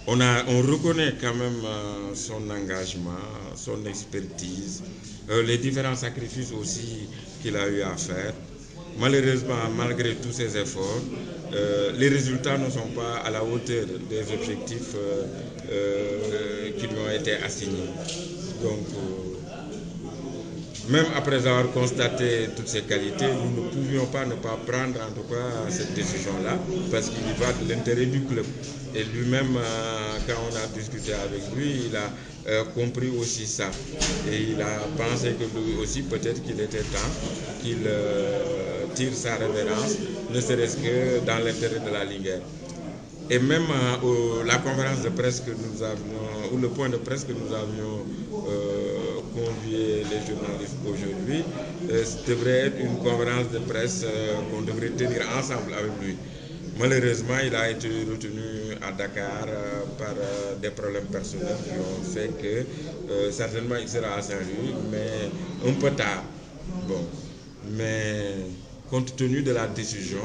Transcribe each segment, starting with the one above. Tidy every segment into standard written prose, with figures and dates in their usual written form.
On reconnaît quand même son engagement, son expertise, les différents sacrifices aussi qu'il a eu à faire. Malheureusement, malgré tous ces efforts, les résultats ne sont pas à la hauteur des objectifs qui lui ont été assignés. Donc, même après avoir constaté toutes ces qualités, nous ne pouvions pas ne pas prendre en tout cas cette décision-là, parce qu'il y va de l'intérêt du club. Et lui-même, quand on a discuté avec lui, il a compris aussi ça. Et il a pensé que lui aussi, peut-être qu'il était temps qu'il tire sa révérence, ne serait-ce que dans l'intérêt de la Ligue 1. Et même la conférence de presse que nous avions, ou le point de presse que nous avions convié les journalistes aujourd'hui, devrait être une conférence de presse qu'on devrait tenir ensemble avec lui. Malheureusement, il a été retenu à Dakar par des problèmes personnels qui ont fait que certainement il sera à Saint-Louis, mais un peu tard. Bon, mais compte tenu de la décision,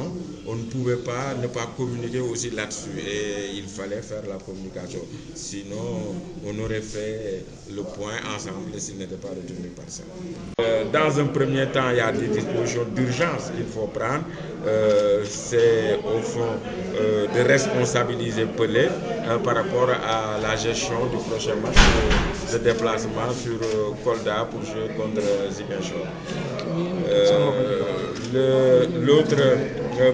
on ne pouvait pas ne pas communiquer aussi là-dessus et il fallait faire la communication. Sinon, on aurait fait le point ensemble s'il n'était pas retenu par ça. Dans un premier temps, il y a des dispositions d'urgence qu'il faut prendre. C'est au fond de responsabiliser Pelé par rapport à la gestion du prochain match de déplacement sur Kolda pour jouer contre Ziguinchor. L'autre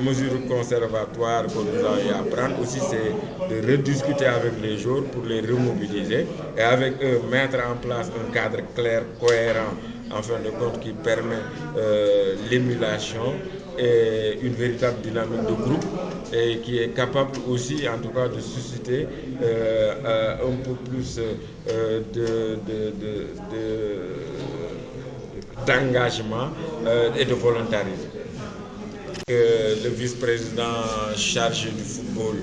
mesure conservatoire que nous avons eu à prendre aussi, c'est de rediscuter avec les joueurs pour les remobiliser et avec eux mettre en place un cadre clair, cohérent, en fin de compte, qui permet l'émulation et une véritable dynamique de groupe et qui est capable aussi, en tout cas, de susciter un peu plus d'engagement et de volontarisme. Le vice-président chargé du football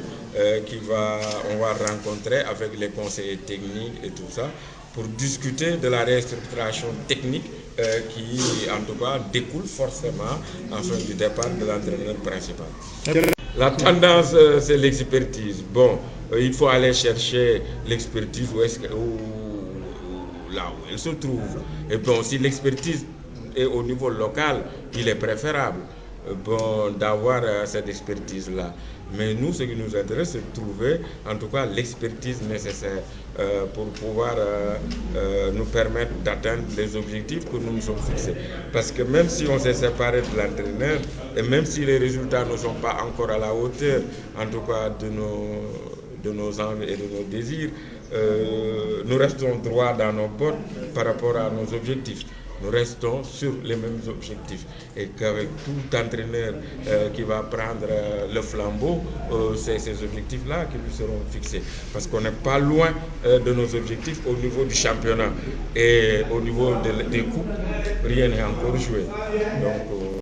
on va rencontrer avec les conseillers techniques et tout ça pour discuter de la restructuration technique qui, en tout cas, découle forcément du départ de l'entraîneur principal. La tendance, c'est l'expertise. Bon, il faut aller chercher l'expertise là où elle se trouve. Et bon, si l'expertise est au niveau local, il est préférable d'avoir cette expertise-là. Mais nous, ce qui nous intéresse, c'est de trouver en tout cas l'expertise nécessaire pour pouvoir nous permettre d'atteindre les objectifs que nous nous sommes fixés. Parce que même si on s'est séparé de l'entraîneur, et même si les résultats ne sont pas encore à la hauteur, en tout cas de nos envies et de nos désirs, nous restons droits dans nos bottes par rapport à nos objectifs. Nous restons sur les mêmes objectifs et qu'avec tout entraîneur qui va prendre le flambeau, c'est ces objectifs-là qui lui seront fixés. Parce qu'on n'est pas loin de nos objectifs au niveau du championnat et au niveau des coupes, rien n'est encore joué. Donc,